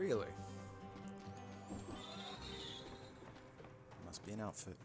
Really? Must be an outfit.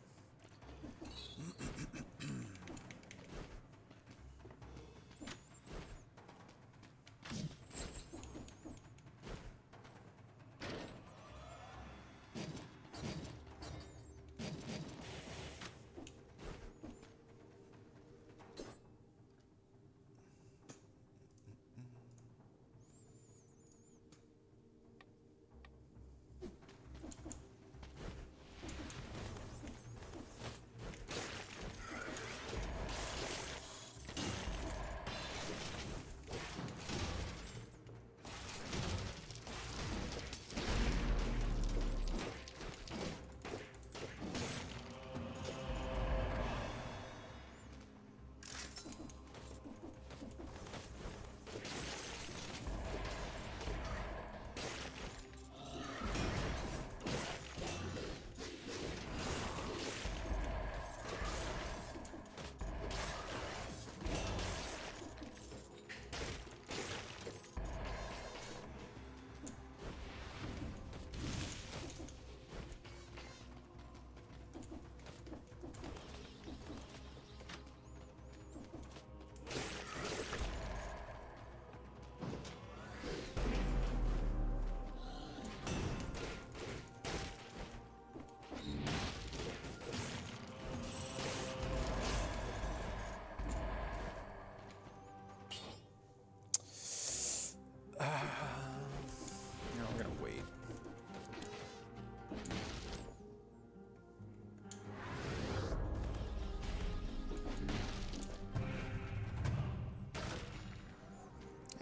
No, I'm gonna wait.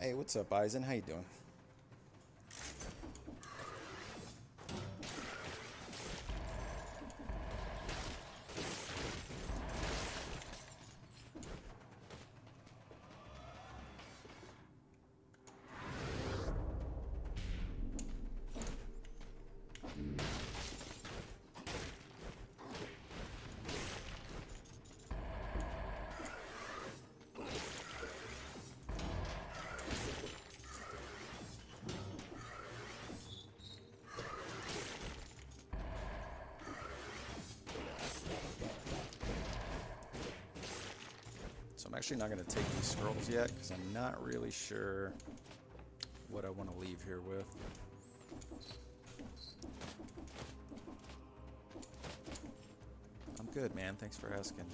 Hey, what's up, Eisen? How you doing? So I'm actually not going to take these scrolls yet because I'm not really sure what I want to leave here with. I'm good, man. Thanks for asking.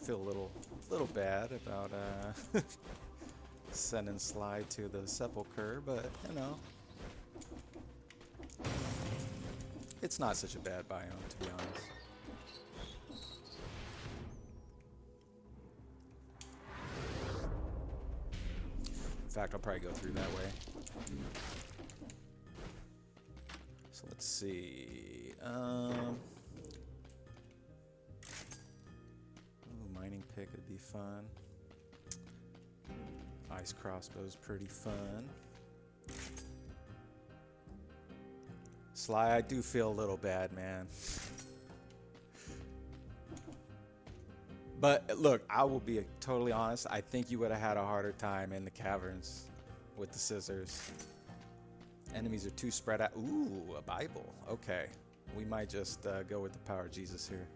Feel a little bad about sending Sly to the Sepulchre, but you know, it's not such a bad biome, to be honest. In fact, I'll probably go through that way. So let's see. Ooh, mining pick would be fun. Ice crossbow's pretty fun. Sly, I do feel a little bad, man. But look, I will be totally honest. I think you would have had a harder time in the caverns with the scissors. Enemies are too spread out. Ooh, a Bible. Okay. We might just go with the power of Jesus here.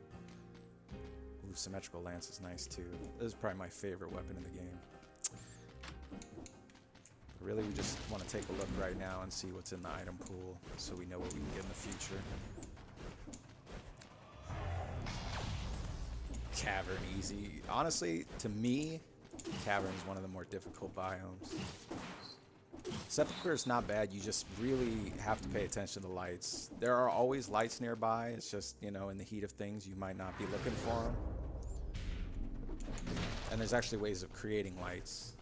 Ooh, symmetrical lance is nice too. This is probably my favorite weapon in the game. Really, we just want to take a look right now and see what's in the item pool so we know what we can get in the future. Cavern easy. Honestly, to me, Cavern is one of the more difficult biomes. Sepulchre is not bad. You just really have to pay attention to the lights. There are always lights nearby. It's just, you know, in the heat of things, you might not be looking for them. And there's actually ways of creating lights.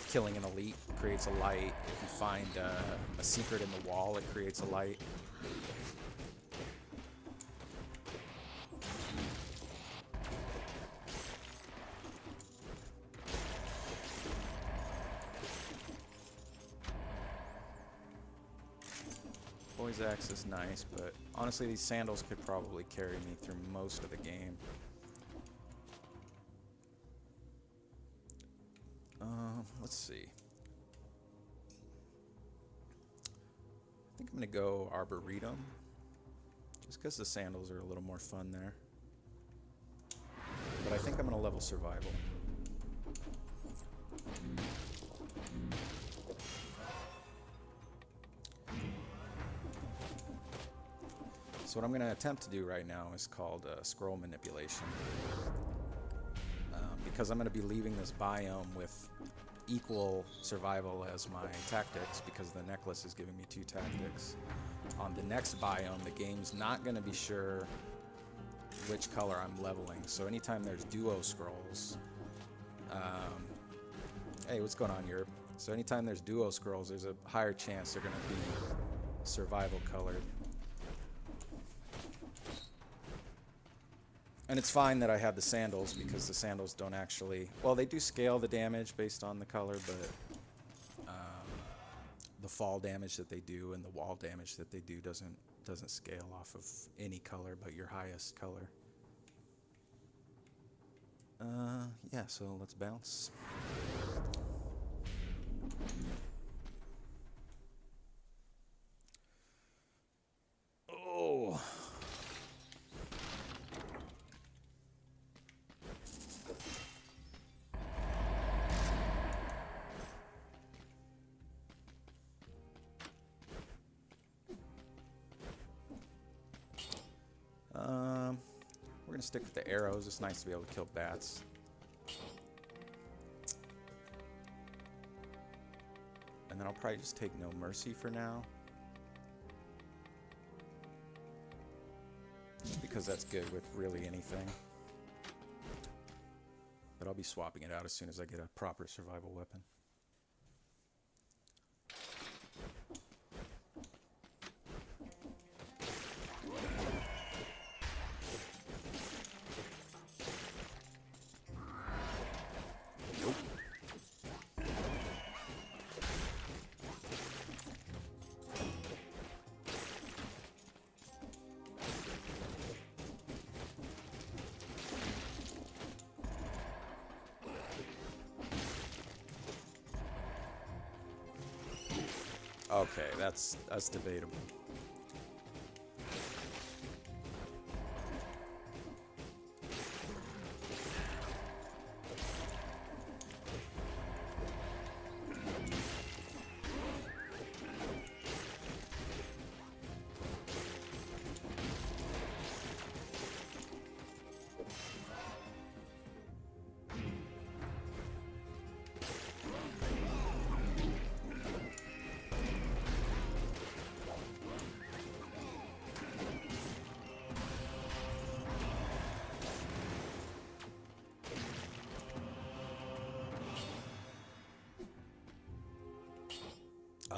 Killing an elite creates a light. If you find a secret in the wall, it creates a light. Poise Axe is nice, but honestly these sandals could probably carry me through most of the game. Let's see. think I'm going to go Arboretum. Just because the sandals are a little more fun there. But I think I'm going to level Survival. So what I'm going to attempt to do right now is called Scroll Manipulation. Because I'm going to be leaving this biome with equal survival as my tactics, because the necklace is giving me 2 tactics. On the next biome, the game's not going to be sure which color I'm leveling. So anytime there's duo scrolls, hey, what's going on, Europe? So anytime there's duo scrolls, there's a higher chance they're going to be survival colored. And it's fine that I have the sandals, because the sandals don't actually... Well, they do scale the damage based on the color, but the fall damage that they do and the wall damage that they do doesn't scale off of any color but your highest color. Yeah, so let's bounce. Oh... We're gonna stick with the arrows. It's nice to be able to kill bats. And then I'll probably just take No Mercy for now. Just because that's good with really anything. But I'll be swapping it out as soon as I get a proper survival weapon. Okay, that's debatable.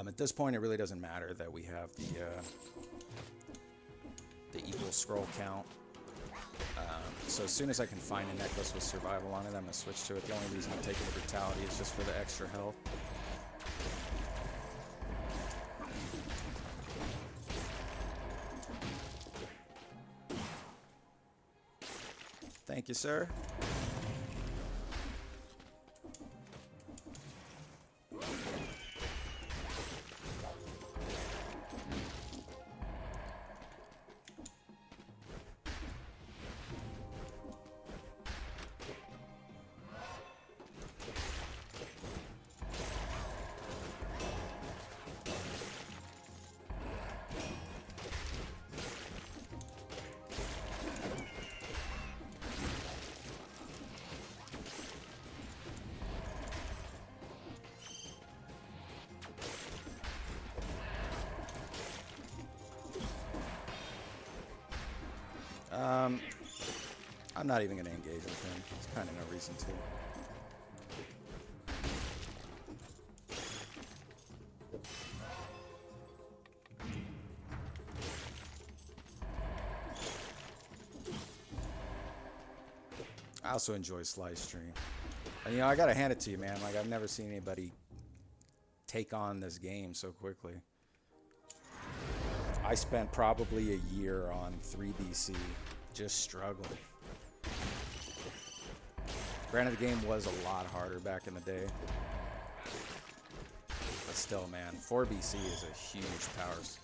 At this point, it really doesn't matter that we have the equal scroll count. So as soon as I can find a necklace with survival on it, I'm going to switch to it. The only reason I'm taking the brutality is just for the extra health. Thank you, sir. I'm not even going to engage with him. There's kind of no reason to. I also enjoy Slice Stream. And, you know, I got to hand it to you, man. Like, I've never seen anybody take on this game so quickly. I spent probably a year on 3DC just struggling. Granted, the game was a lot harder back in the day. But still, man, 4 BC is a huge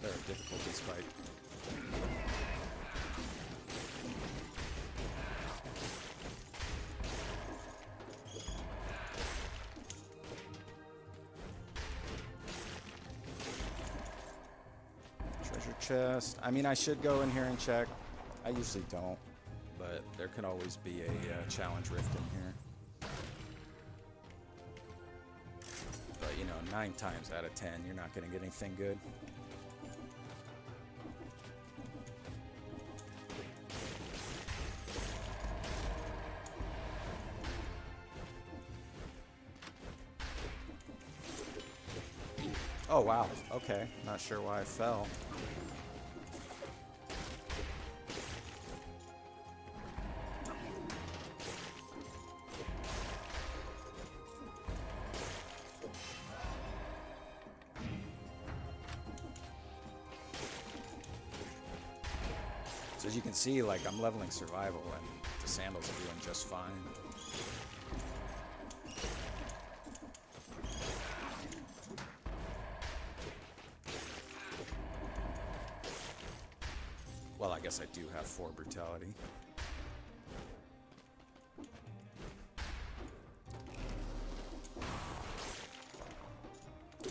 or difficulty spike. Treasure chest. I mean, I should go in here and check. I usually don't, but there could always be a challenge rift in here. But, you know, 9 times out of 10, you're not going to get anything good. Oh, wow. Okay. Not sure why I fell. So as you can see, like, I'm leveling survival and the sandals are doing just fine. Well, I guess I do have 4 brutality.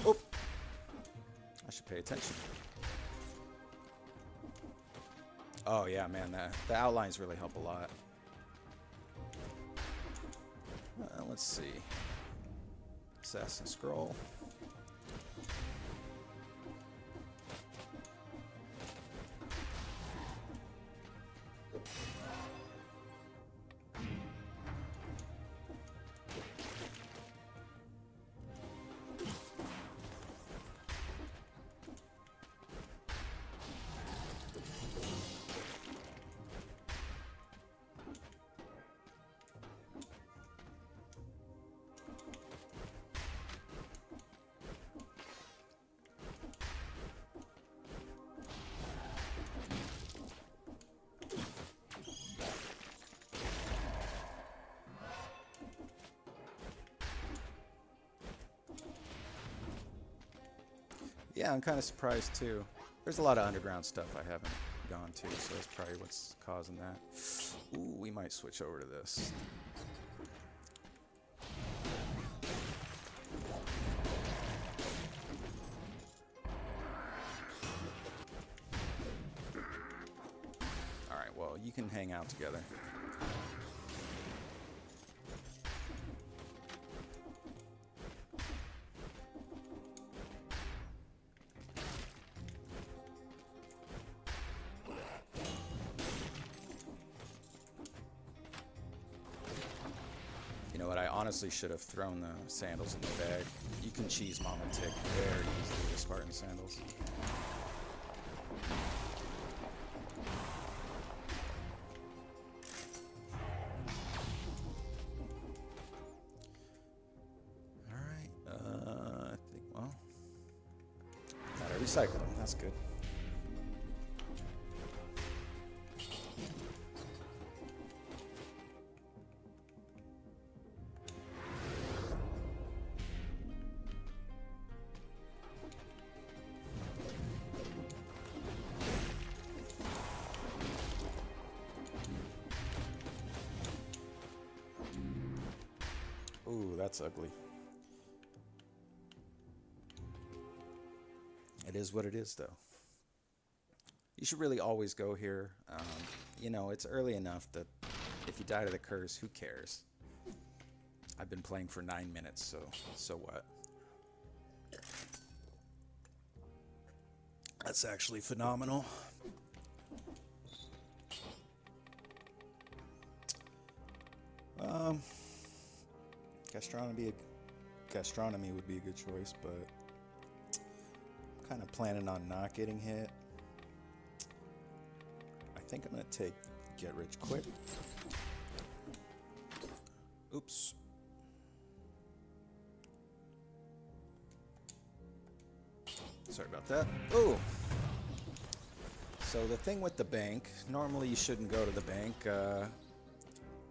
Oh! I should pay attention. Oh yeah, man, the outlines really help a lot. Let's see. Assassin Scroll. Yeah, I'm kind of surprised too. There's a lot of underground stuff I haven't gone to, so that's probably what's causing that. Ooh, we might switch over to this. Alright, well, you can hang out together. You know what, I honestly should have thrown the sandals in the bag. You can cheese mom and tick very easily with Spartan sandals. Alright, I think, well, gotta recycle them, that's good. Ooh, that's ugly. It is what it is, though. You should really always go here. You know, it's early enough that if you die to the curse, who cares? I've been playing for 9 minutes, so what? That's actually phenomenal. Gastronomy would be a good choice, but I'm kind of planning on not getting hit. I think I'm going to take Get Rich Quick. Oops. Sorry about that. Oh! So the thing with the bank, normally you shouldn't go to the bank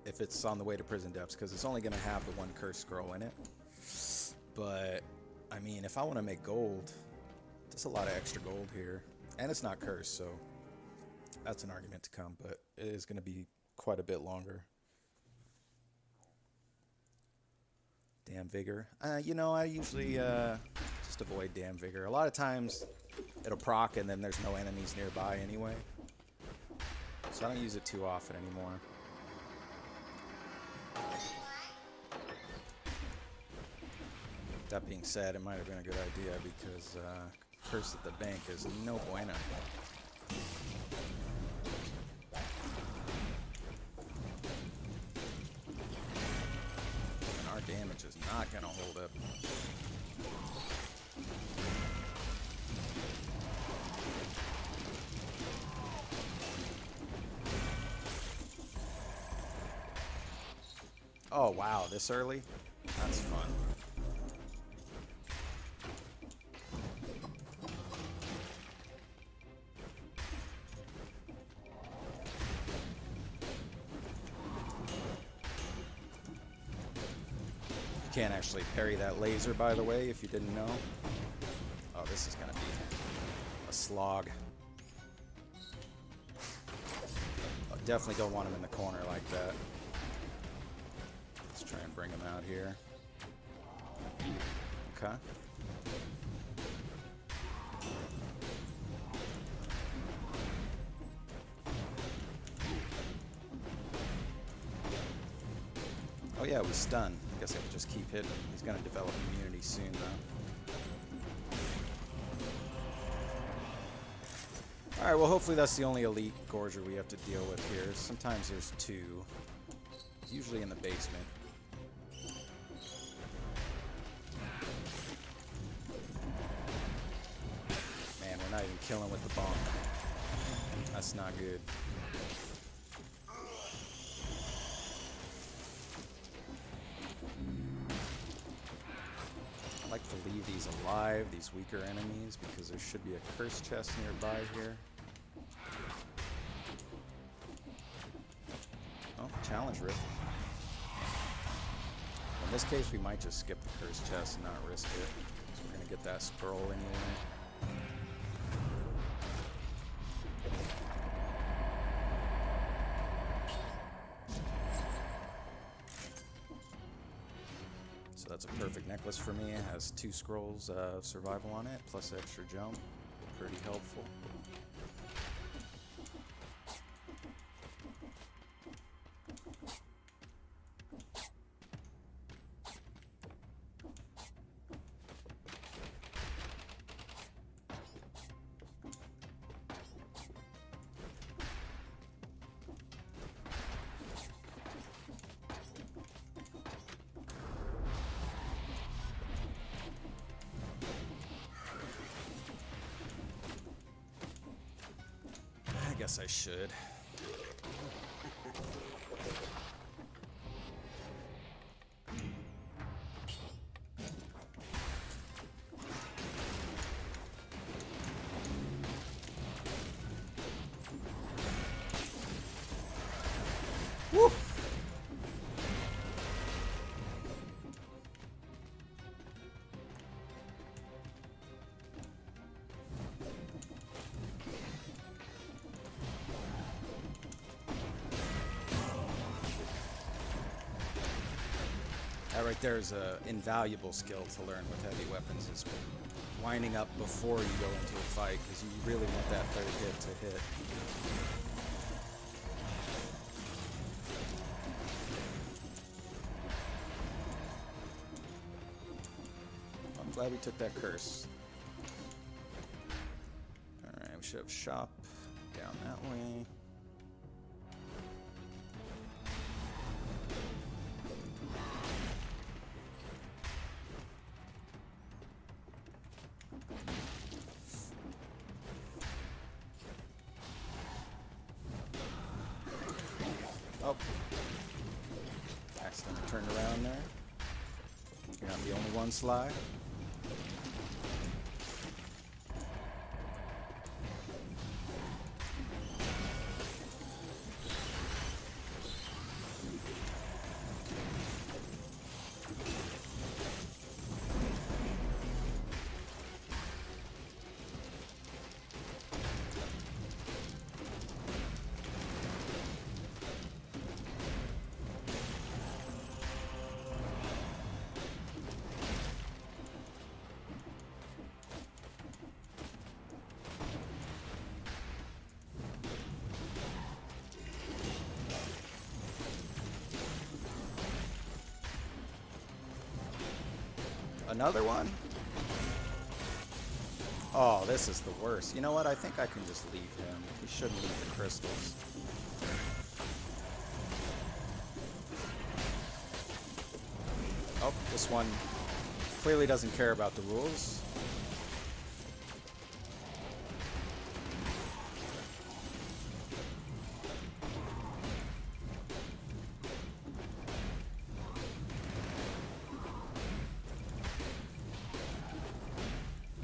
if it's on the way to Prison Depths, because it's only going to have the 1 curse scroll in it. But I mean, if I want to make gold, there's a lot of extra gold here. And it's not cursed, so that's an argument to come, but it is going to be quite a bit longer. Damn Vigor. You know, I usually just avoid Damn Vigor. A lot of times it'll proc and then there's no enemies nearby anyway. So I don't use it too often anymore. That being said, it might have been a good idea because Curse at the Bank is no bueno. And our damage is not going to hold up. Oh wow, this early? That's fun. You can't actually parry that laser, by the way, if you didn't know. Oh, this is gonna be a slog. Oh, definitely don't want him in the corner like that. Let's try and bring him out here. Okay. Oh yeah, we stun. I guess I could just keep hitting. He's gonna develop immunity soon though. Alright, well hopefully that's the only elite Gorger we have to deal with here. Sometimes there's two. Usually in the basement. Man, we're not even killing with the bomb. That's not good. I like to leave these alive, these weaker enemies, because there should be a curse chest nearby here. Oh, challenge rift. In this case, we might just skip the curse chest and not risk it. So we're gonna get that scroll anyway. So that's a perfect necklace for me. It has 2 scrolls of survival on it, plus extra jump. Pretty helpful. I guess I should. Woo! That right there is an invaluable skill to learn with heavy weapons, is winding up before you go into a fight, because you really want that third hit to hit. I'm glad we took that curse. Alright, we should have shop down that way. Oh. Accidentally turned around there. You're not the only one, Sly. Another one? Oh, this is the worst. You know what? I think I can just leave him. He shouldn't leave the crystals. Oh, this one clearly doesn't care about the rules.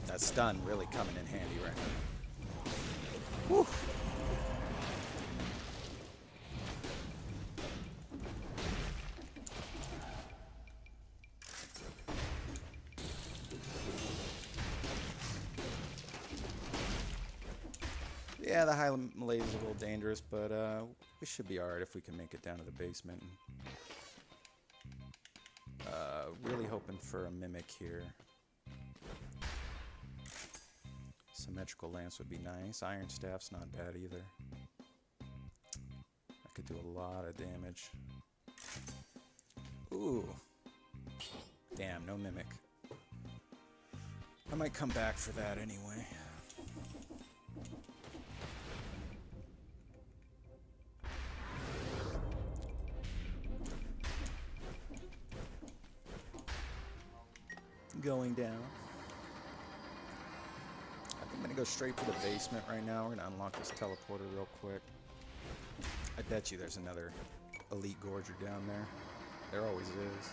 That stun really coming in handy right now. Whew. Yeah, the high Malaise is a little dangerous, but we should be alright if we can make it down to the basement. Really hoping for a Mimic here. Symmetrical Lance would be nice. Iron Staff's not bad either. I could do a lot of damage. Ooh. Damn, no Mimic. I might come back for that anyway. Going down. I think I'm gonna go straight for the basement right now. We're gonna unlock this teleporter real quick. I bet you there's another elite gorger down there. There always is.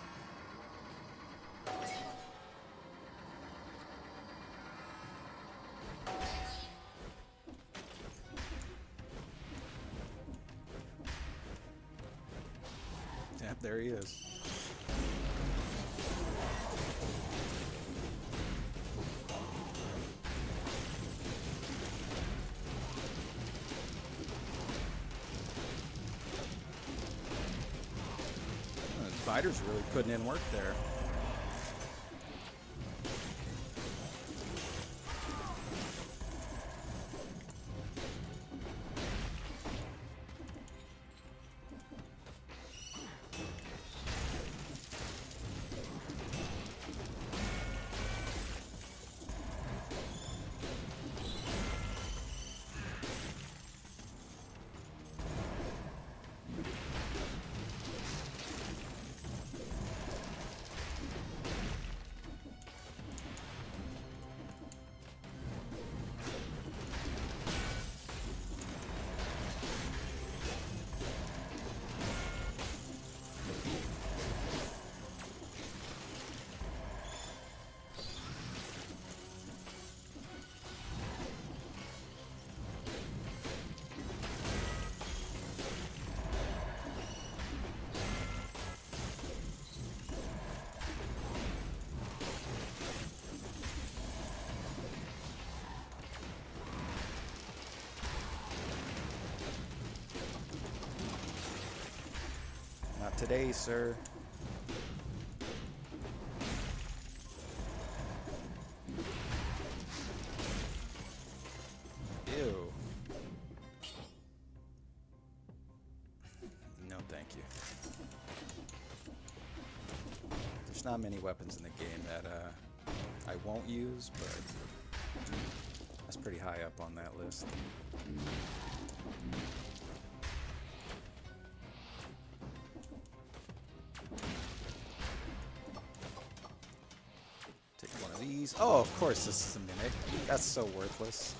Yep, there he is. Spiders really putting in work there. Not today, sir. Ew. No, thank you. There's not many weapons in the game that I won't use, but that's pretty high up on that list. Oh, of course this is a Mimic. That's so worthless.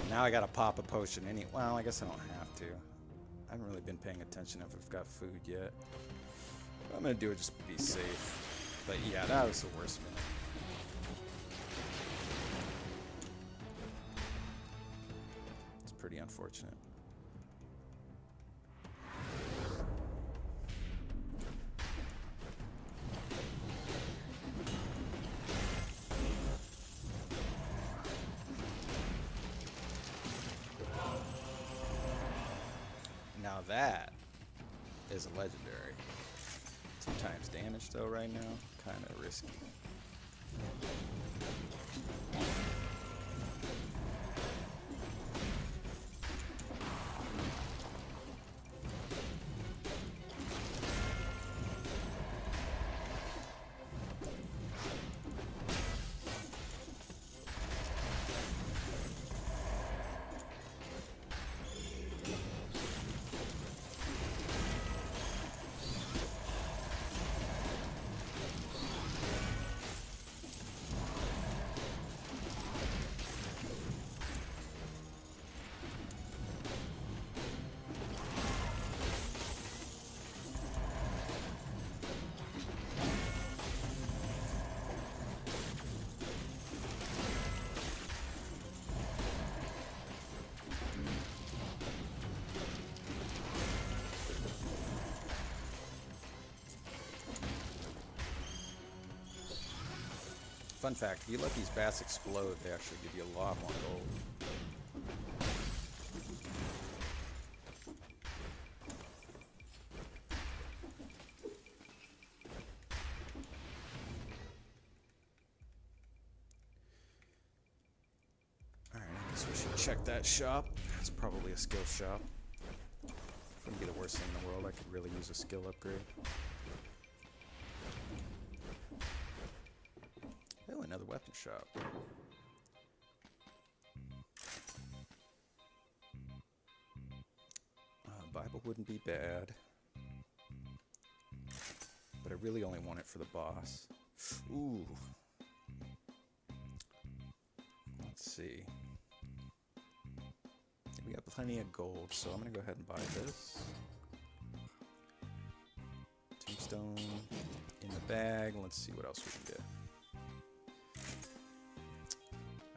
Now I gotta pop a potion well, I guess I don't have to. I haven't really been paying attention if I've got food yet. But I'm gonna do it just to be safe. But yeah, that was the worst minute. It's pretty unfortunate. that is a legendary. 2 times damage though right now, kind of risky. Fun fact, if you let these bats explode, they actually give you a lot more gold. Alright, I guess we should check that shop. It's probably a skill shop. Wouldn't be the worst thing in the world. I could really use a skill upgrade. Oh, another weapon shop. Bible wouldn't be bad. But I really only want it for the boss. Ooh. Let's see. We got plenty of gold, so I'm gonna go ahead and buy this. Tombstone in the bag. Let's see what else we can get.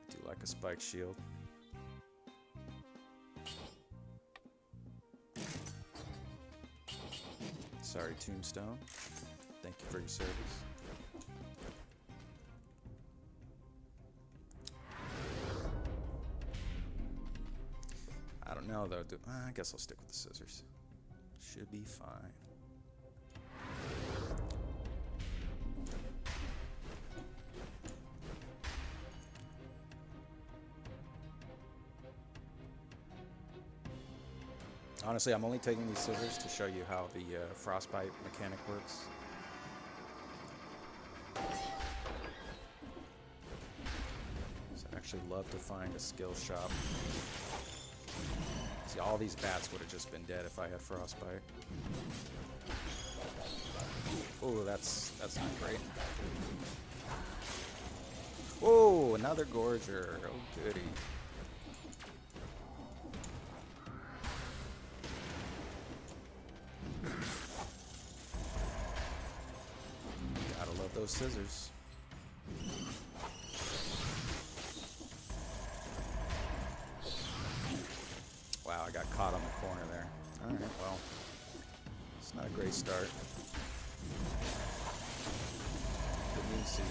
I do like a spike shield. Sorry, Tombstone. Thank you for your service. I don't know though. I guess I'll stick with the scissors. Should be fine. Honestly, I'm only taking these scissors to show you how the frostbite mechanic works. So I'd actually love to find a skill shop. See, all these bats would have just been dead if I had frostbite. Oh, that's not great. Whoa, another Gorger. Oh, goody. Gotta love those scissors. Wow, I got caught on the corner there. Alright, well, it's not a great start. Didn't see you.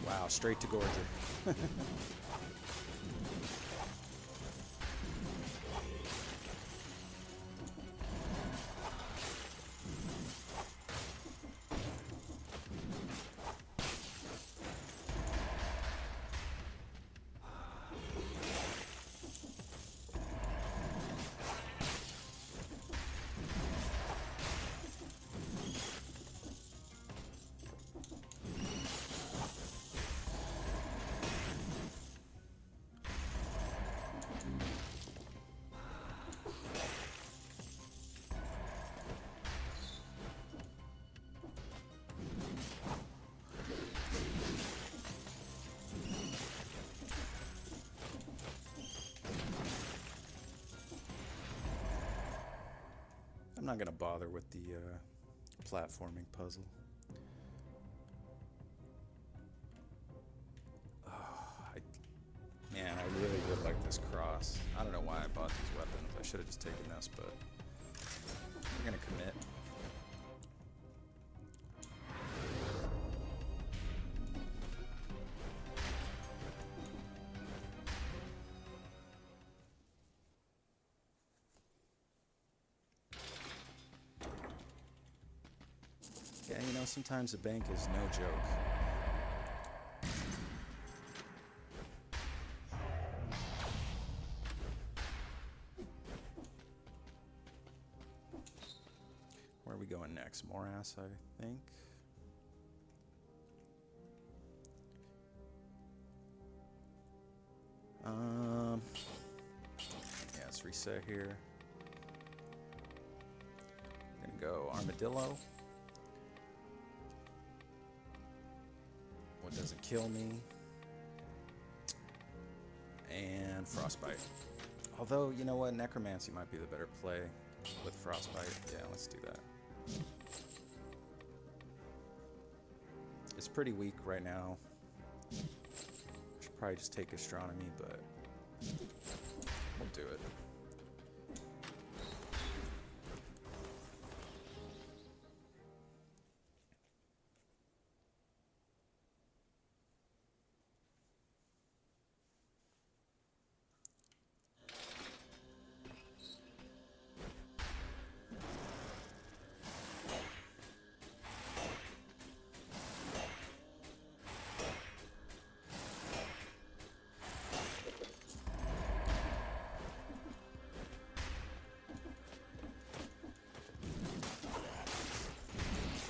Wow, straight to Gorger. I'm not gonna bother with the platforming puzzle. Oh, man, I really would like this cross. I don't know why I bought these weapons. I should have just taken this, but we're gonna commit. Yeah, you know, sometimes the bank is no joke. Where are we going next? Morass, I think. Yeah, let's reset here. We're gonna go Armadillo. What doesn't kill me? And Frostbite. Although, you know what? Necromancy might be the better play with Frostbite. Yeah, let's do that. It's pretty weak right now. Should probably just take Astronomy, but we'll do it.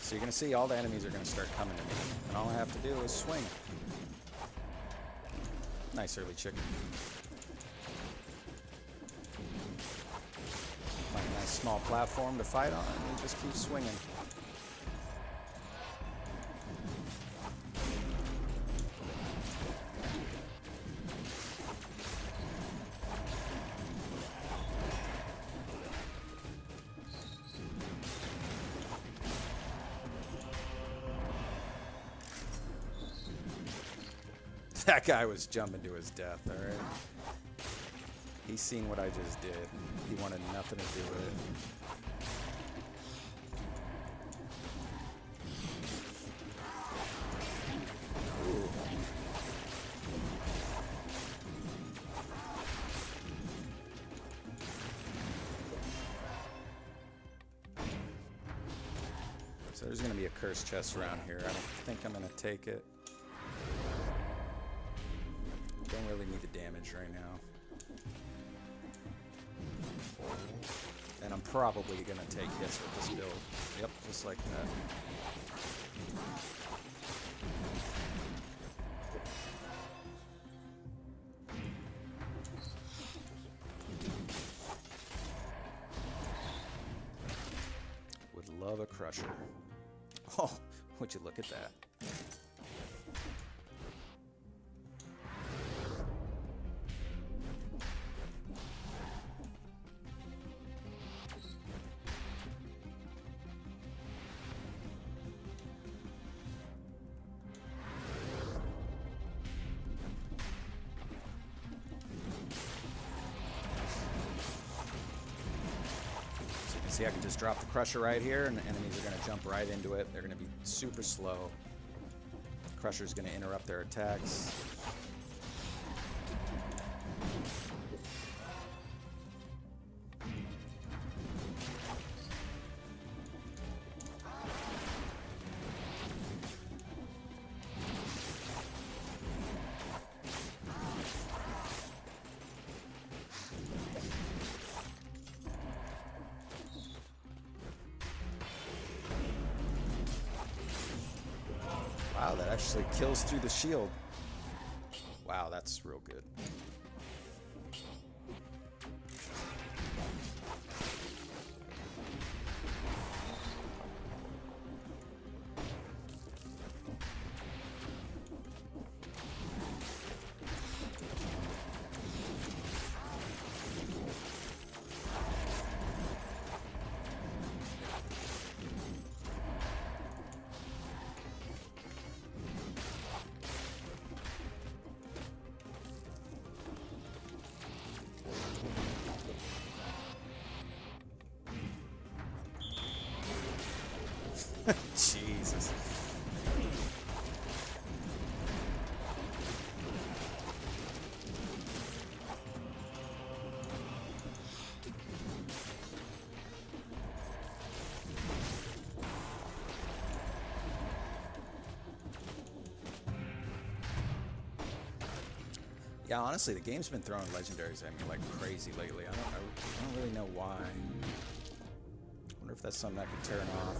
So you're going to see all the enemies are going to start coming to me. And all I have to do is swing. Nice early chicken. Find a nice small platform to fight on and just keep swinging. That guy was jumping to his death, alright? He's seen what I just did. He wanted nothing to do with it. Ooh. So there's going to be a cursed chest around here. I don't think I'm going to take it. Don't really need the damage right now. And I'm probably going to take hits with this build. Yep, just like that. Would love a crusher. Oh, would you look at that? See, I can just drop the Crusher right here, and the enemies are going to jump right into it. They're going to be super slow. The Crusher's going to interrupt their attacks. Wow, that actually kills through the shield. Wow, that's real good. Jesus. Yeah, honestly, the game's been throwing legendaries at me like crazy lately. I don't really know why. Wonder if that's something I could turn off.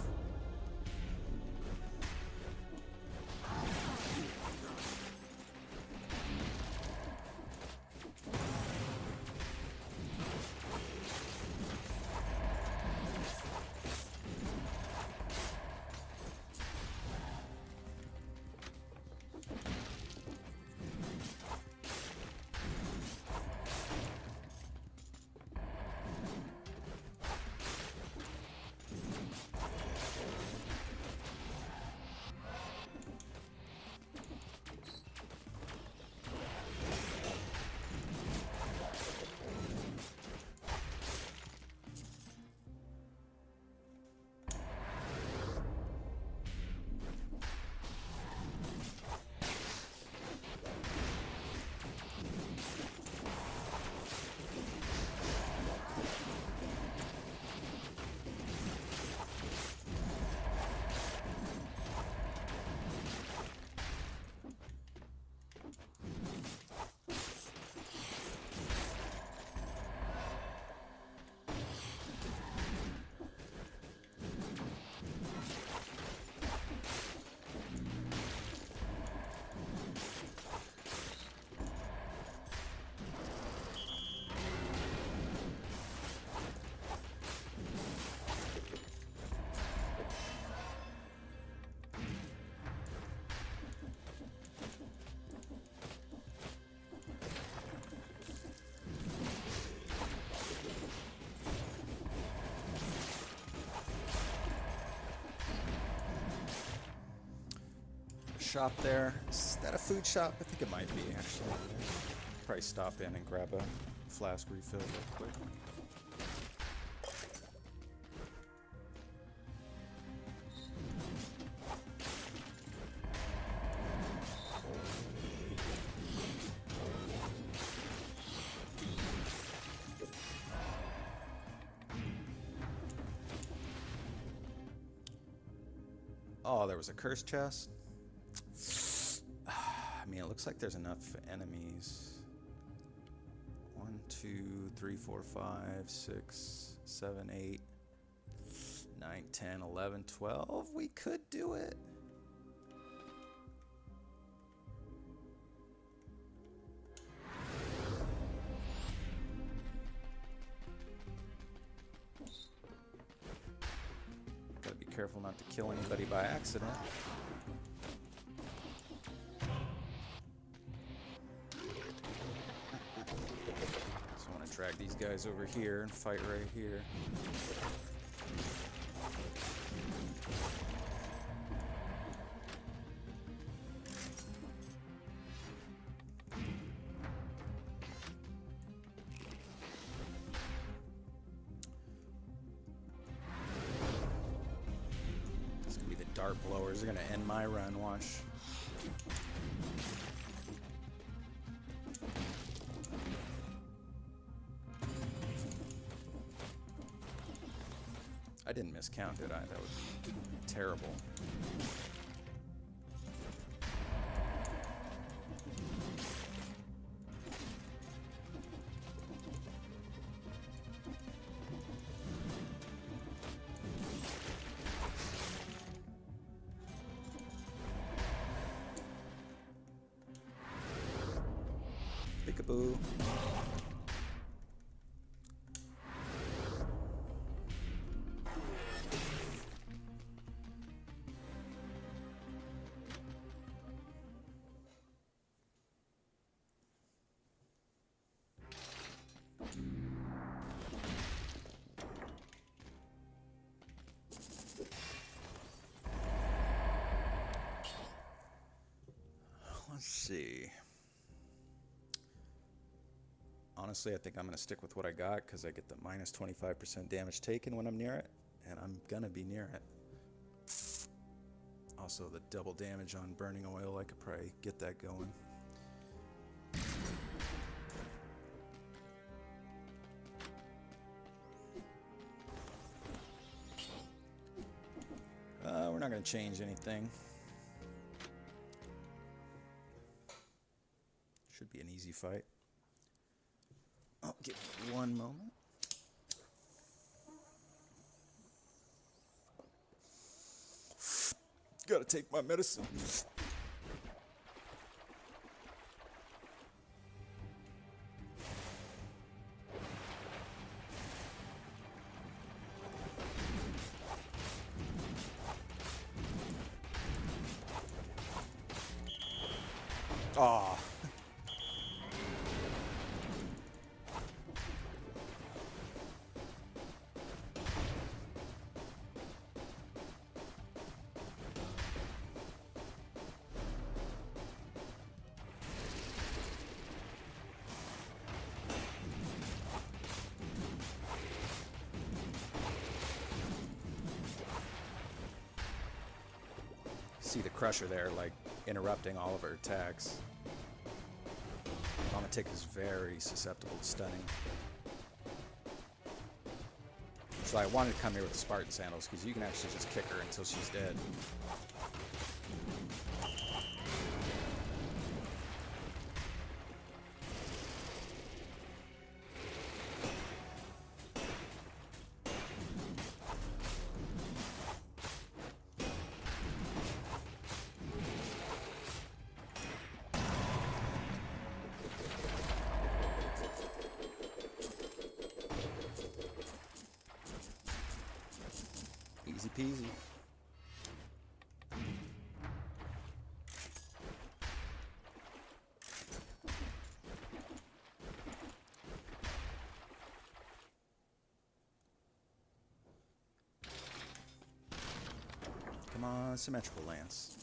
Shop there. Is that a food shop? I think it might be, actually. Probably stop in and grab a flask refill real quick. Oh, there was a curse chest. I mean, it looks like there's enough enemies. 1, 2, 3, 4, 5, 6, 7, 8, 9, 10, 11, 12. We could do it. Gotta be careful not to kill anybody by accident. Drag these guys over here and fight right here. This is gonna be the dart blowers. They're gonna end my run. Watch. I didn't miscount, did I? That would be terrible. Peekaboo. Let's see. Honestly, I think I'm going to stick with what I got because I get the minus 25% damage taken when I'm near it, and I'm going to be near it. Also, the double damage on burning oil, I could probably get that going. We're not going to change anything. Should be an easy fight. Oh, give me one moment. Gotta take my medicine. Aw. See the Crusher there, like, interrupting all of her attacks. Mamatic is very susceptible to stunning. So I wanted to come here with the Spartan Sandals, because you can actually just kick her until she's dead. Easy peasy. Come on, symmetrical lance.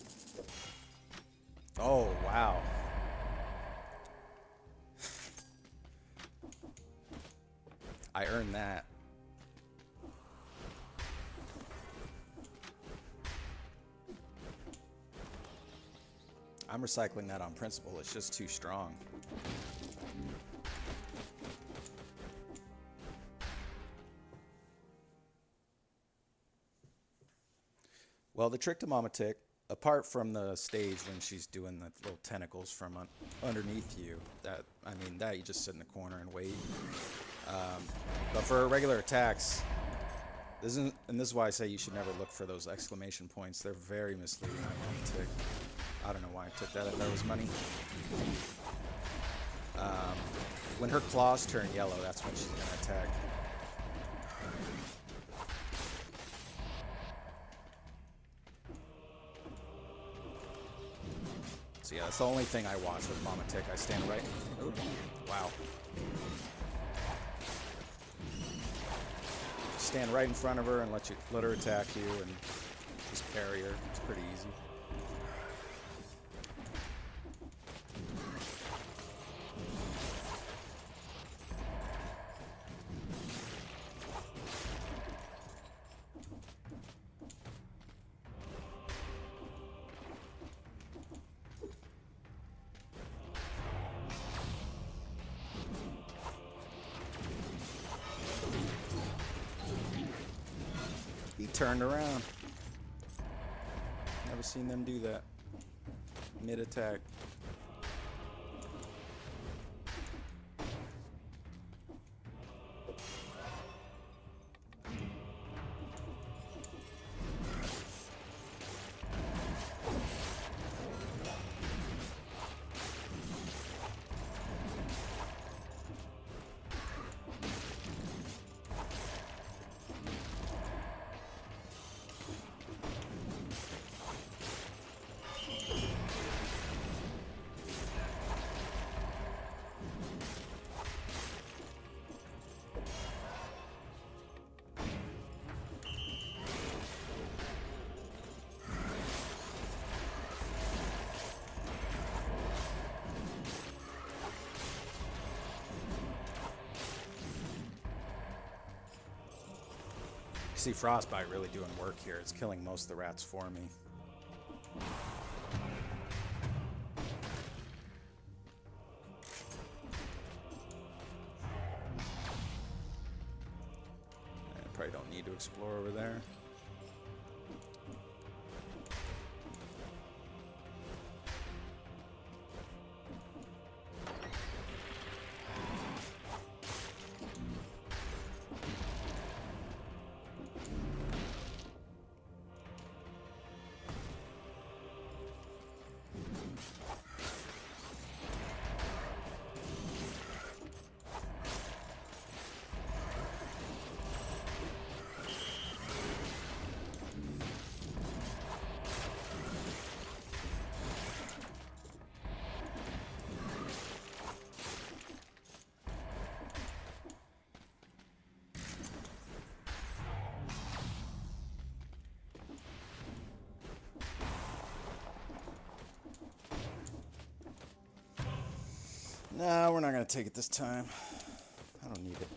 Oh, wow. I earned that. I'm recycling that on principle. It's just too strong. Well, the trick to Mamatic, apart from the stage when she's doing the little tentacles from underneath you, that you just sit in the corner and wait. But for her regular attacks, this is why I say you should never look for those exclamation points. They're very misleading on Mamatic. I don't know why I took that. I thought it was money. When her claws turn yellow, that's when she's going to attack. So yeah, that's the only thing I watch with Mamatic. I stand right... Ooh, wow. Stand right in front of her and let her attack you and just parry her. It's pretty easy. He turned around. Never seen them do that. Mid-attack. See Frostbite really doing work here. It's killing most of the rats for me. I probably don't need to explore over there. Nah, we're not gonna take it this time. I don't need it.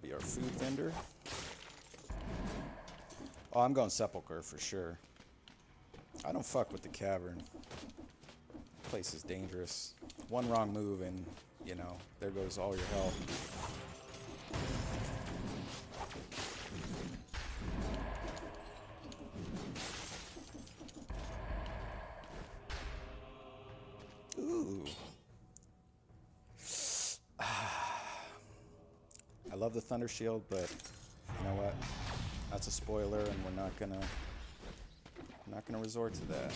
Be our food vendor. Oh, I'm going Sepulcher for sure. I don't fuck with the cavern. Place is dangerous. One wrong move and, you know, there goes all your health. Ooh. I love the Thunder Shield, but you know what? That's a spoiler, and we're not gonna resort to that.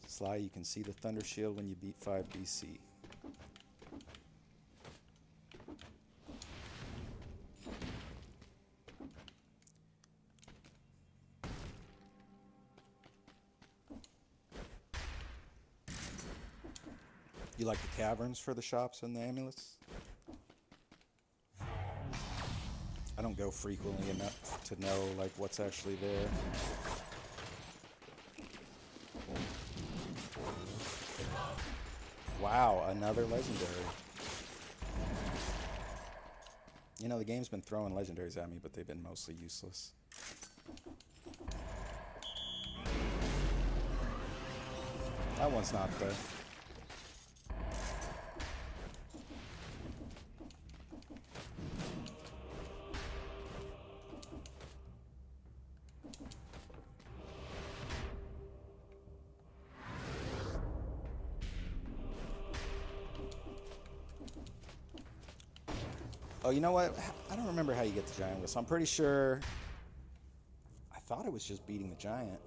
Sly, you can see the Thunder Shield when you beat 5 BC. You like the caverns for the shops and the amulets? I don't go frequently enough to know like what's actually there. Wow, another legendary. You know, the game's been throwing legendaries at me, but they've been mostly useless. That one's not there. Oh, you know what? I don't remember how you get the giant whistle. I'm pretty sure... I thought it was just beating the giant.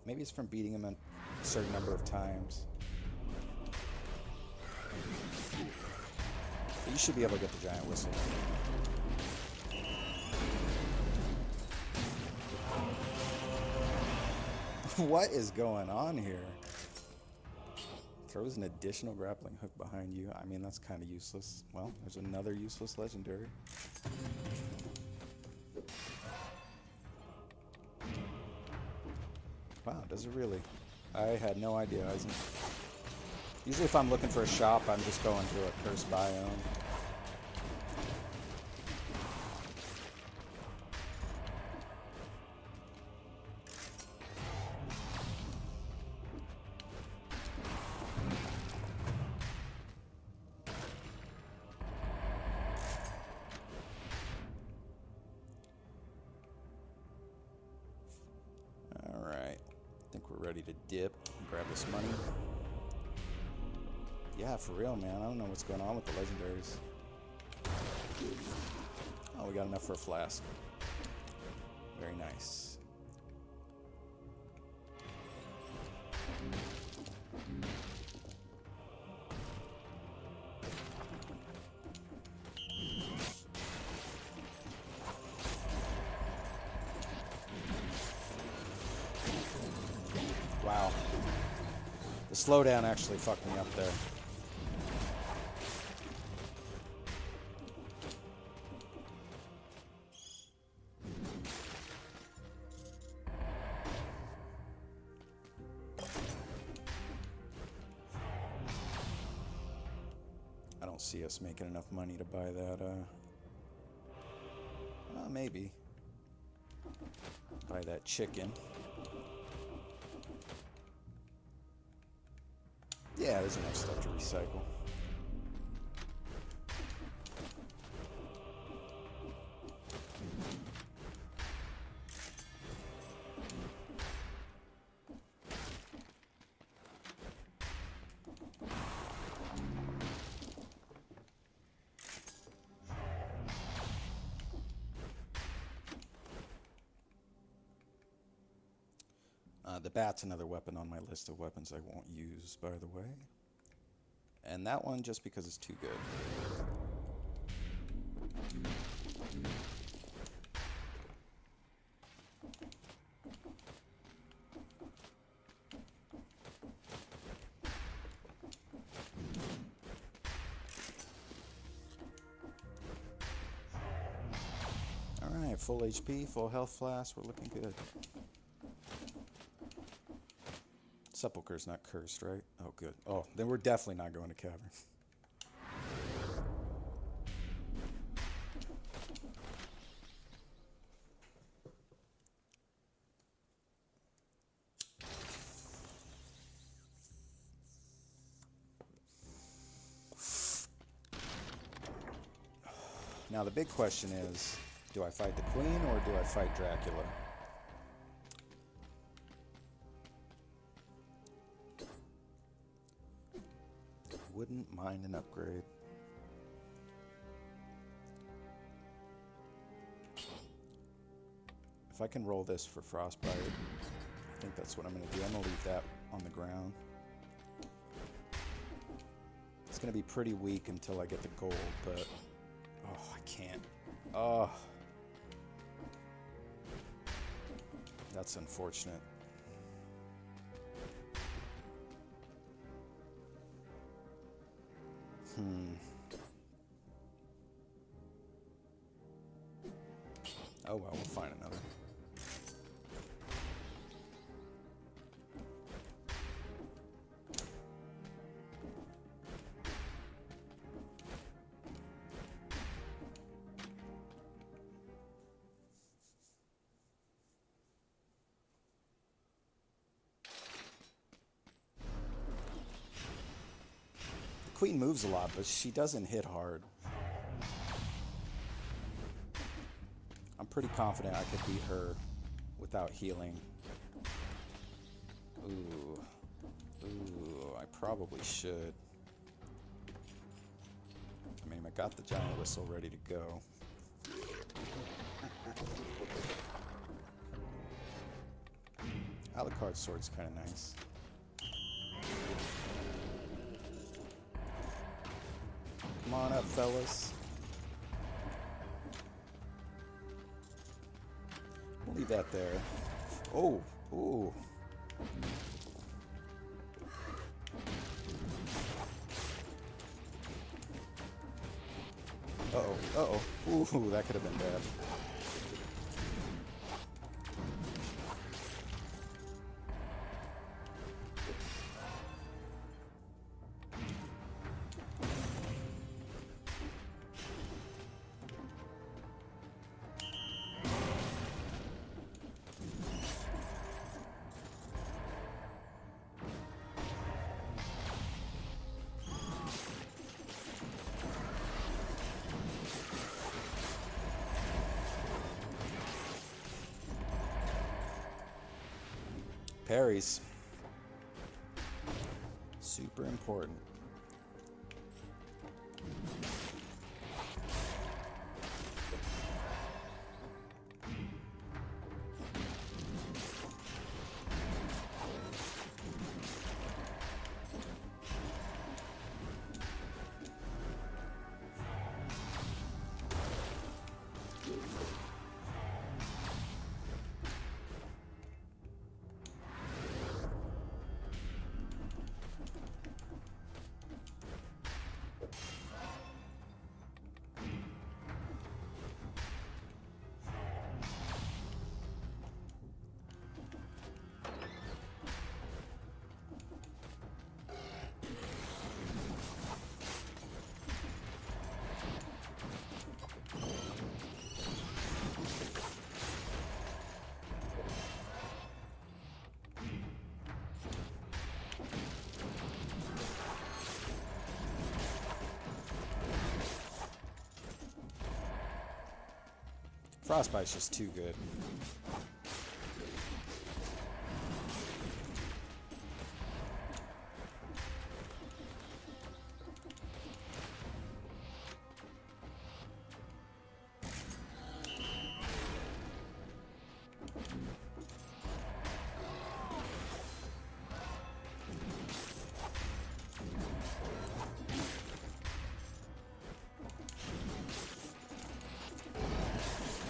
Maybe it's from beating him a certain number of times. But you should be able to get the giant whistle. What is going on here? Throws an additional grappling hook behind you. I mean, that's kind of useless. Well, there's another useless legendary. Wow, does it really? I had no idea. Usually if I'm looking for a shop, I'm just going to a cursed biome. Ready to dip and grab this money. Yeah, for real, man. I don't know what's going on with the legendaries. Oh, we got enough for a flask. Very nice. Wow. The slowdown actually fucked me up there. I don't see us making enough money to buy that, maybe. Buy that chicken. Yeah, there's enough stuff to recycle. The bat's another weapon on my list of weapons I won't use, by the way. And that one just because it's too good. Alright, full HP, full health flask, we're looking good. Sepulchre's not cursed, right? Oh, good. Oh, then we're definitely not going to Cavern. Now the big question is, do I fight the Queen or do I fight Dracula? Wouldn't mind an upgrade. If I can roll this for Frostbite, I think that's what I'm going to do. I'm going to leave that on the ground. It's going to be pretty weak until I get the gold, but... Oh, I can't. Oh. That's unfortunate. Oh well, we'll find another. The Queen moves a lot, but she doesn't hit hard. I'm pretty confident I could beat her without healing. Ooh. Ooh, I probably should. I mean, I got the giant whistle ready to go. Alucard's sword's kind of nice. Come on up, fellas. We'll leave that there. Oh, ooh. Uh-oh, uh-oh. Ooh, that could have been bad. Parries. Super important. Frostbite's just too good.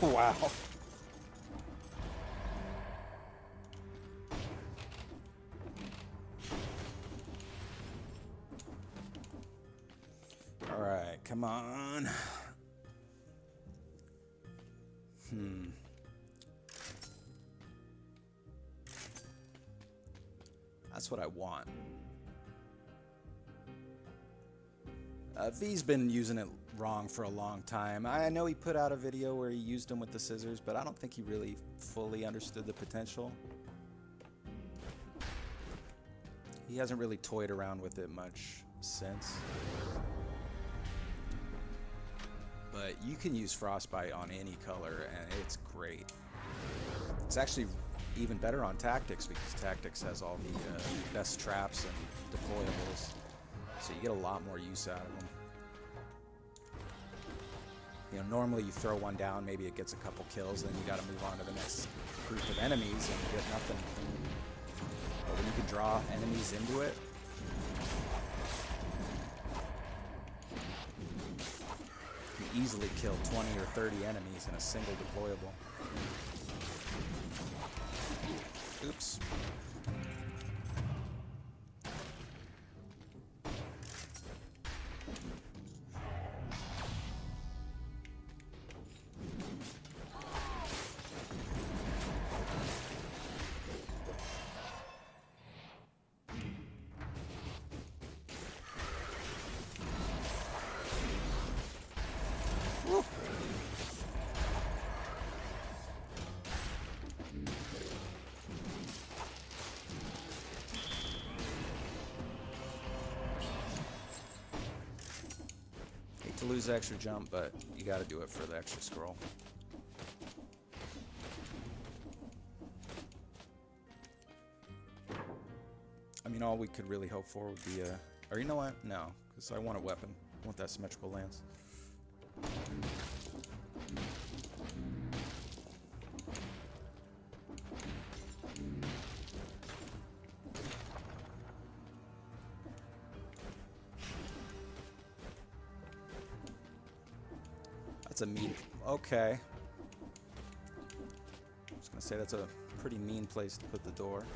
Wow. All right, come on. That's what I want. V's been using it wrong for a long time. I know he put out a video where he used them with the scissors, but I don't think he really fully understood the potential. He hasn't really toyed around with it much since. But you can use Frostbite on any color, and it's great. It's actually even better on Tactics, because Tactics has all the best traps and deployables. So you get a lot more use out of them. You know, normally you throw one down, maybe it gets a couple kills, then you got to move on to the next group of enemies and you get nothing. But when you can draw enemies into it, you can easily kill 20 or 30 enemies in a single deployable. Oops. To lose extra jump, but you got to do it for the extra scroll. I mean, all we could really hope for would be a... Or you know what? No, because I want a weapon. I want that symmetrical lance. That's a mean... Okay. I was gonna say that's a pretty mean place to put the door.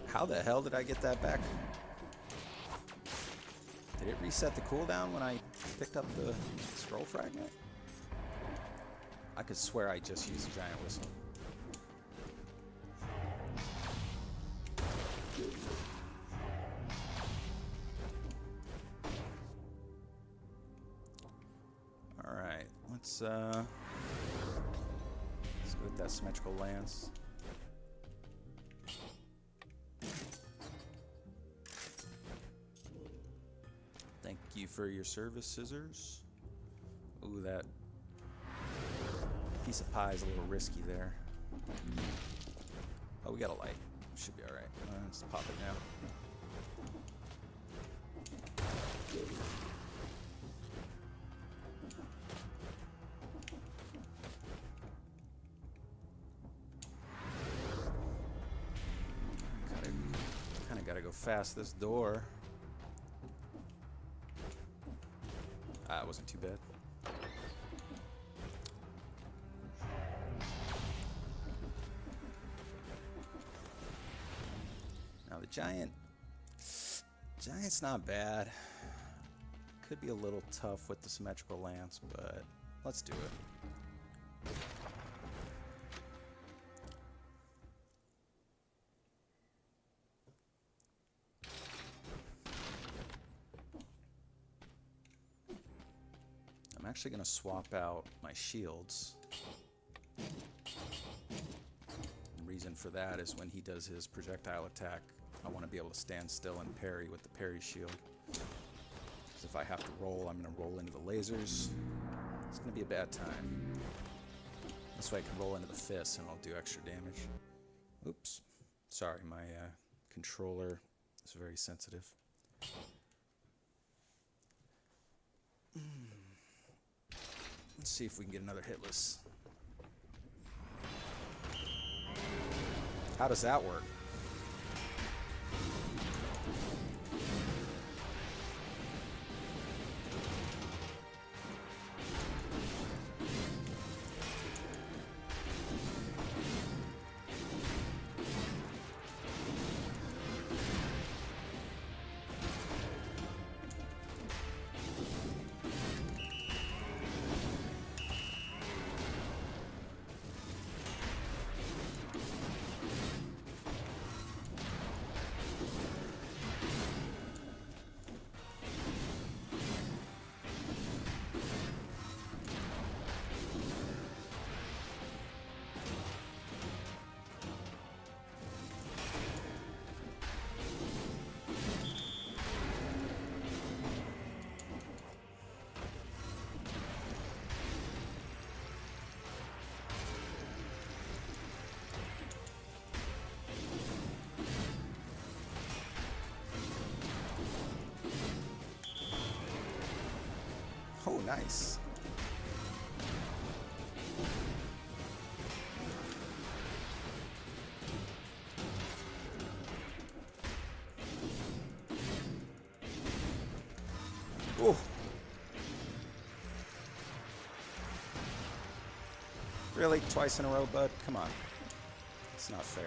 How the hell did I get that back? Did it reset the cooldown when I picked up the scroll fragment? I could swear I just used a giant whistle. Alright, let's go with that symmetrical lance. Thank you for your service, scissors. Ooh, that piece of pie is a little risky there. Oh, we got a light. Should be alright. Let's pop it now. Kinda gotta go fast this door. It wasn't too bad. Now the giant's not bad. Could be a little tough with the symmetrical lance, but let's do it. I'm actually going to swap out my shields. The reason for that is when he does his projectile attack, I want to be able to stand still and parry with the parry shield. Because if I have to roll, I'm going to roll into the lasers. It's gonna be a bad time. This way I can roll into the fist and I'll do extra damage. Oops. Sorry, my controller is very sensitive. Let's see if we can get another hitless. How does that work? Oh, nice. Oh. Really? Twice in a row, bud? Come on. It's not fair.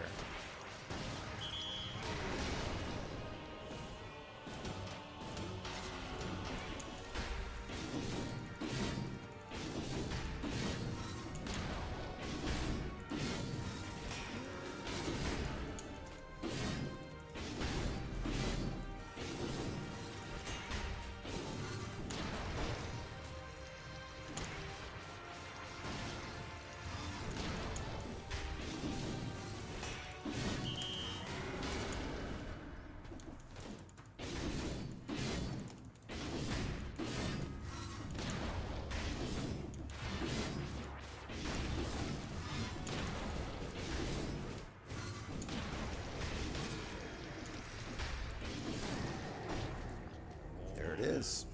There it is.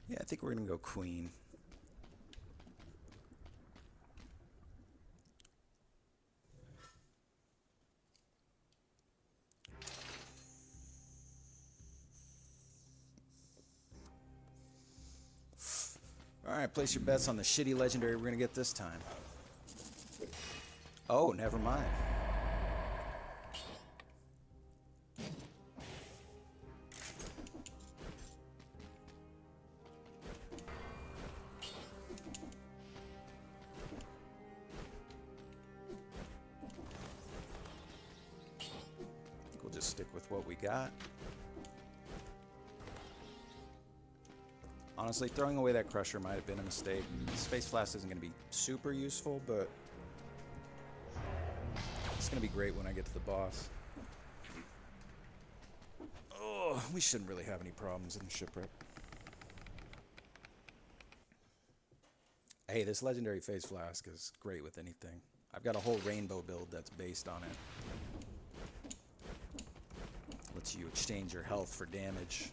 Yeah, I think we're gonna go queen. Alright, place your bets on the shitty legendary we're gonna get this time. Oh, never mind. We'll just stick with what we got. Honestly, throwing away that Crusher might have been a mistake. Space Blast isn't going to be super useful, but it's going to be great when I get to the boss. Oh, we shouldn't really have any problems in the Shipwreck. Hey, this legendary Phase Flask is great with anything. I've got a whole rainbow build that's based on it. Lets you exchange your health for damage.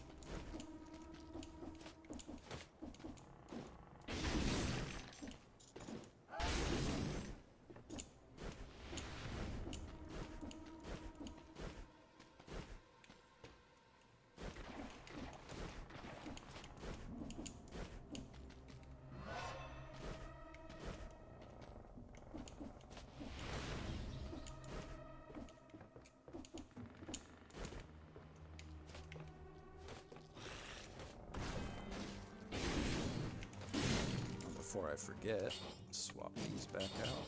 Before I forget, swap these back out.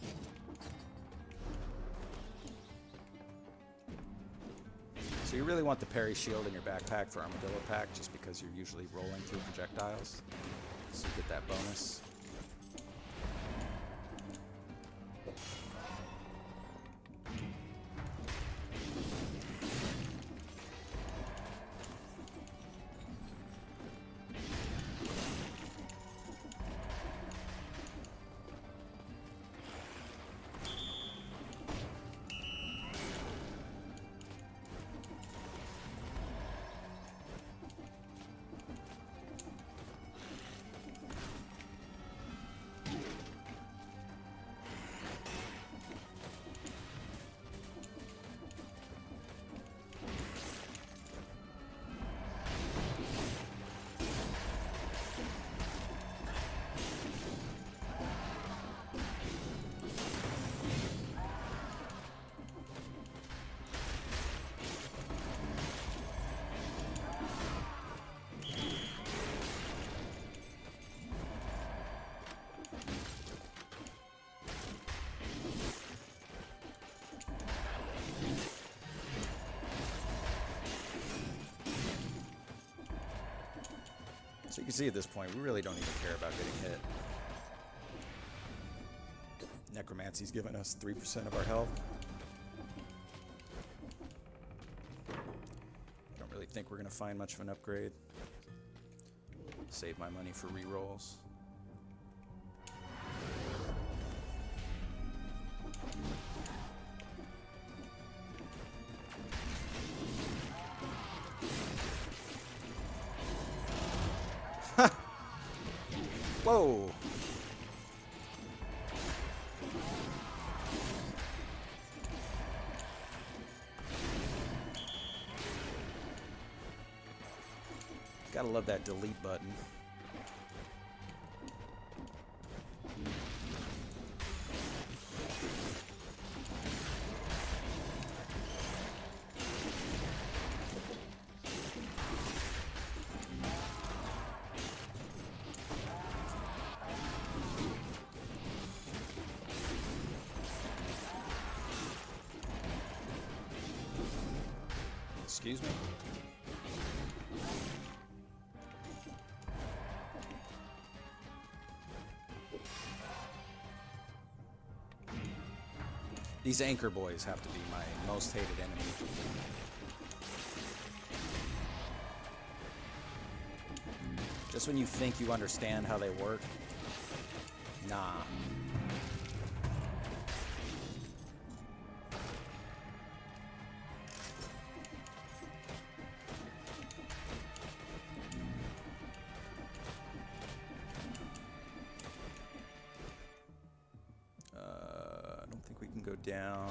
So you really want the parry shield in your backpack for Armadillo Pack, just because you're usually rolling through projectiles. So you get that bonus. So you can see at this point, we really don't even care about getting hit. Necromancy's giving us 3% of our health. Don't really think we're going to find much of an upgrade. Save my money for rerolls. Whoa! Gotta love that delete button. Excuse me? These anchor boys have to be my most hated enemy. Just when you think you understand how they work, nah. Go down.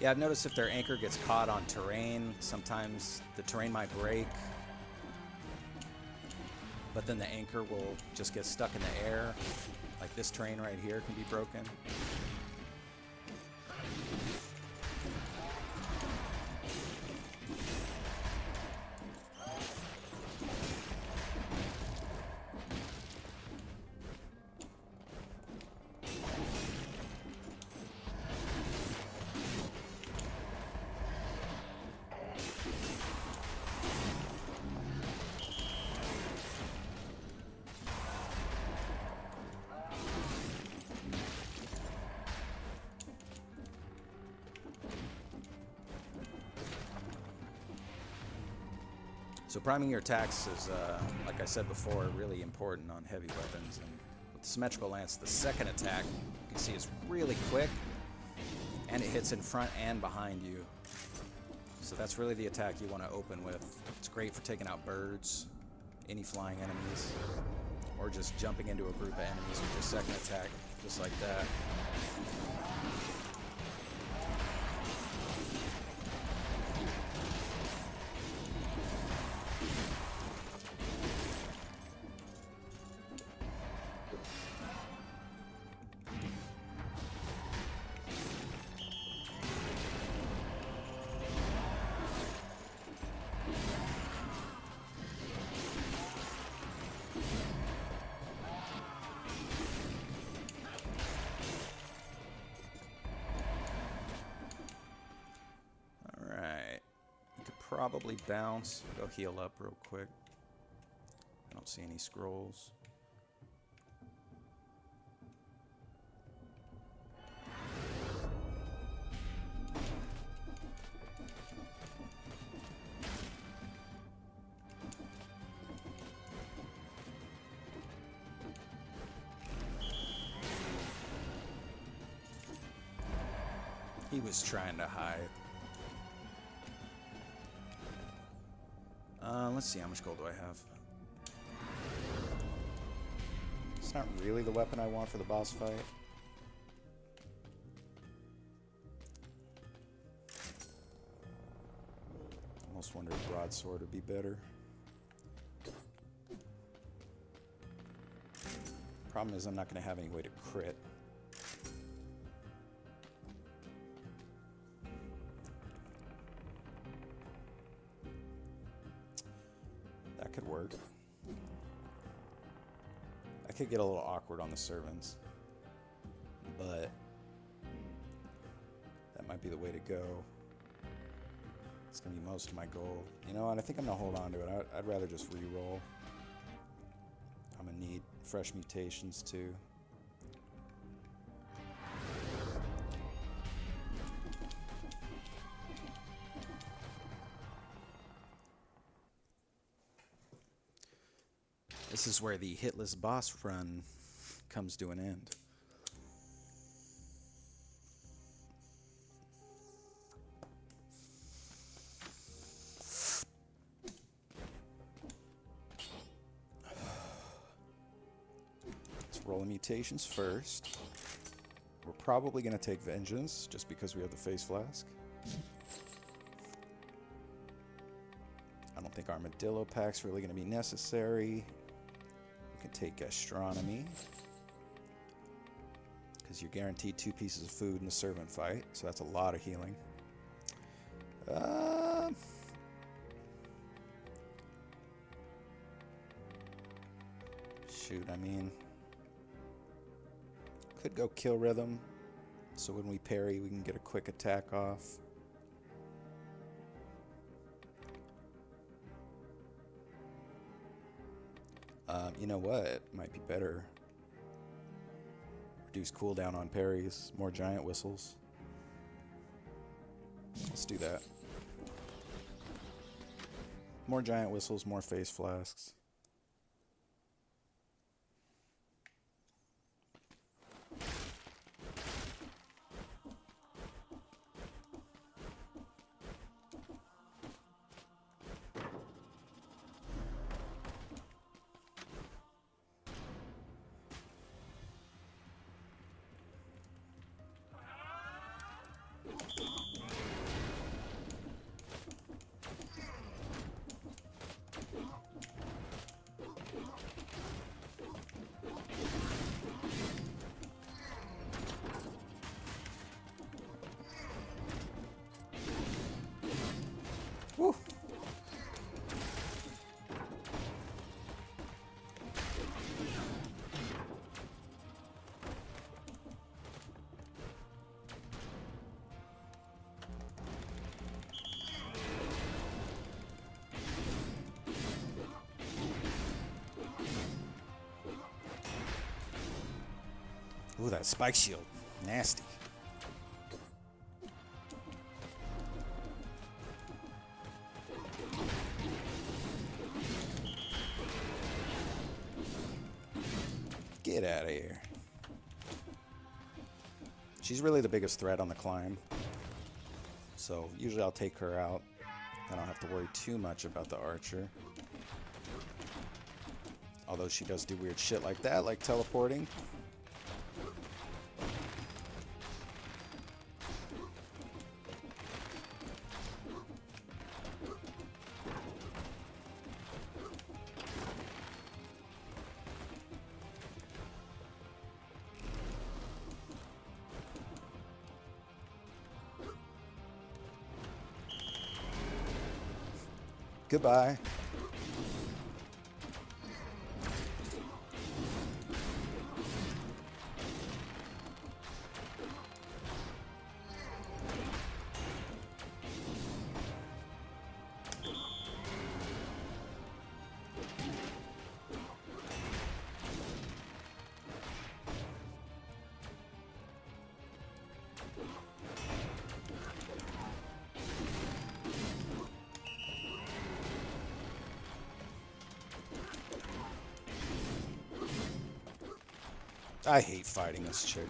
Yeah, I've noticed if their anchor gets caught on terrain, sometimes the terrain might break, but then the anchor will just get stuck in the air. Like this terrain right here can be broken. So priming your attacks is, like I said before, really important on heavy weapons. And with the Symmetrical Lance, the second attack, you can see is really quick, and it hits in front and behind you. So that's really the attack you want to open with. It's great for taking out birds, any flying enemies, Or just jumping into a group of enemies with your second attack, just like that. Probably bounce. Go heal up real quick. I don't see any scrolls. He was trying to hide. Let's see, how much gold do I have? It's not really the weapon I want for the boss fight. Almost wonder if broadsword would be better. Problem is I'm not going to have any way to crit. Could work. I could get a little awkward on the servants, but that might be the way to go. It's gonna be most of my gold. You know what? I think I'm gonna hold on to it. I'd rather just re-roll. I'm gonna need fresh mutations too. This is where the hitless boss run comes to an end. Let's roll the mutations first. We're probably going to take Vengeance, just because we have the Face Flask. I don't think Armadillo Pack's really going to be necessary. Can take Gastronomy, because you're guaranteed 2 pieces of food in the servant fight, so that's a lot of healing. Shoot, I mean, could go Kill Rhythm, so when we parry we can get a quick attack off. You know what? Might be better. Reduce cooldown on parries. More giant whistles. Let's do that. More giant whistles, more face flasks. Woo. Ooh, that spike shield. Nasty. Get out of here. She's really the biggest threat on the climb. So usually I'll take her out. I don't have to worry too much about the archer. Although she does do weird shit like that, like teleporting. Goodbye. I hate fighting this chick.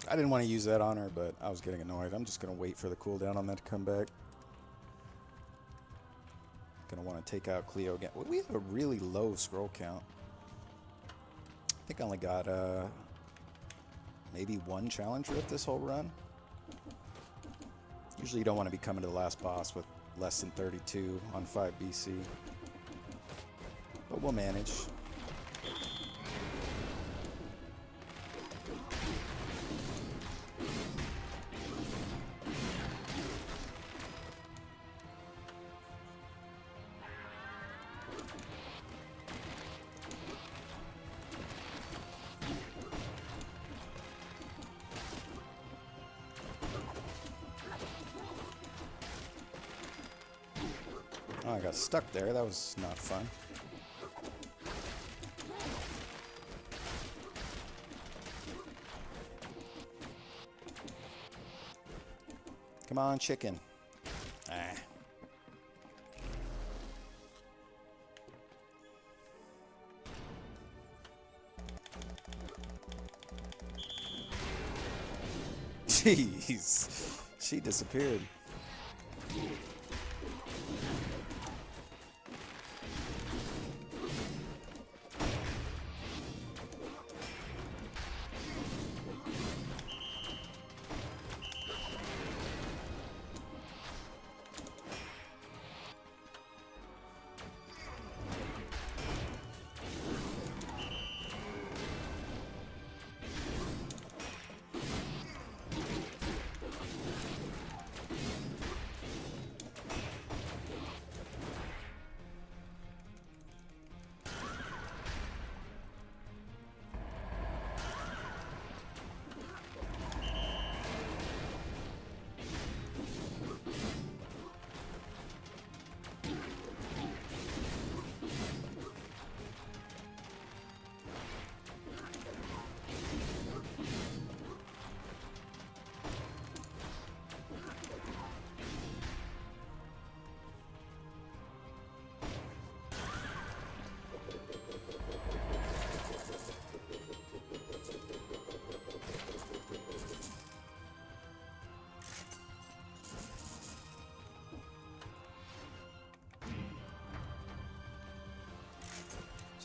I didn't want to use that on her, but I was getting annoyed. I'm just going to wait for the cooldown on that to come back. Gonna want to take out Cleo again. We have a really low scroll count. I think I only got maybe one challenge rift this whole run. Usually you don't want to be coming to the last boss with less than 32 on 5 BC. But we'll manage. Oh, I got stuck there. That was not fun. Come on, chicken. Ah. Jeez. She disappeared.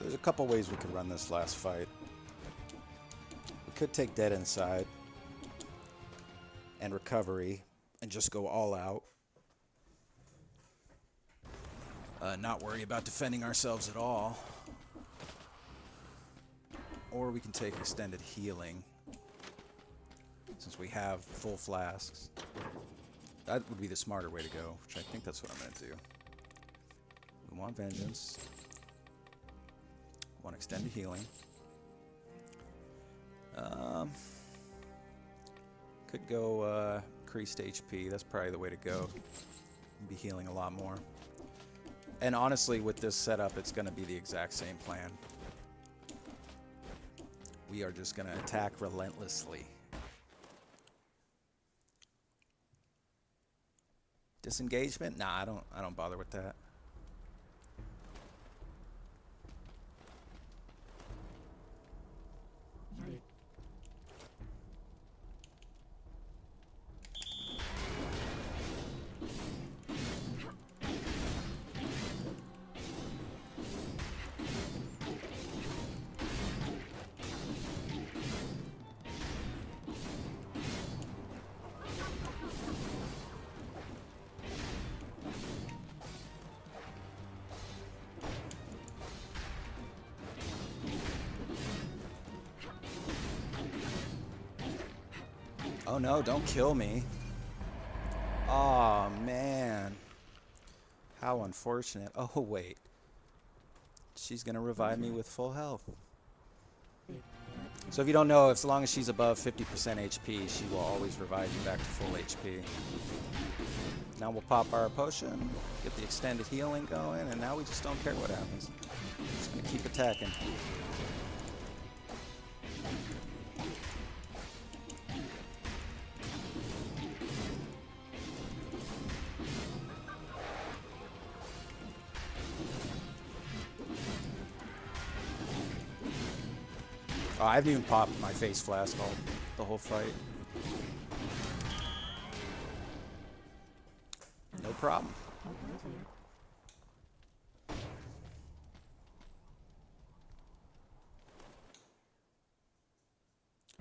So there's a couple ways we could run this last fight. We could take Dead Inside and Recovery and just go all out. Not worry about defending ourselves at all. Or we can take Extended Healing, since we have full flasks. That would be the smarter way to go, which I think that's what I'm going to do. We want Vengeance. Want Extended Healing. Could go increased HP. That's probably the way to go. Be healing a lot more. And honestly, with this setup, it's going to be the exact same plan. We are just going to attack relentlessly. Disengagement? Nah, I don't bother with that. Oh no, don't kill me. Oh man. How unfortunate. Oh wait. She's gonna revive me with full health. So if you don't know, as long as she's above 50% HP, she will always revive you back to full HP. Now we'll pop our potion, get the extended healing going, and now we just don't care what happens. Just gonna keep attacking. Oh, I haven't even popped my face flask the whole fight. No problem.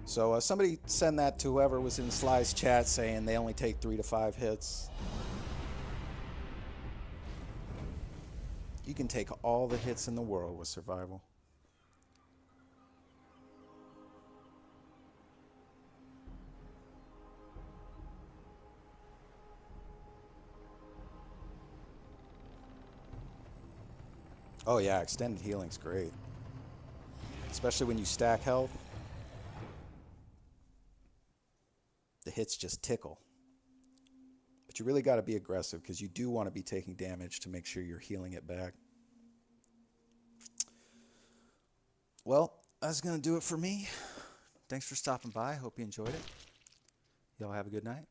So somebody send that to whoever was in Sly's chat saying they only take 3 to 5 hits. You can take all the hits in the world with survival. Oh yeah, extended healing's great. Especially when you stack health. The hits just tickle. But you really got to be aggressive because you do want to be taking damage to make sure you're healing it back. Well, that's going to do it for me. Thanks for stopping by. Hope you enjoyed it. Y'all have a good night.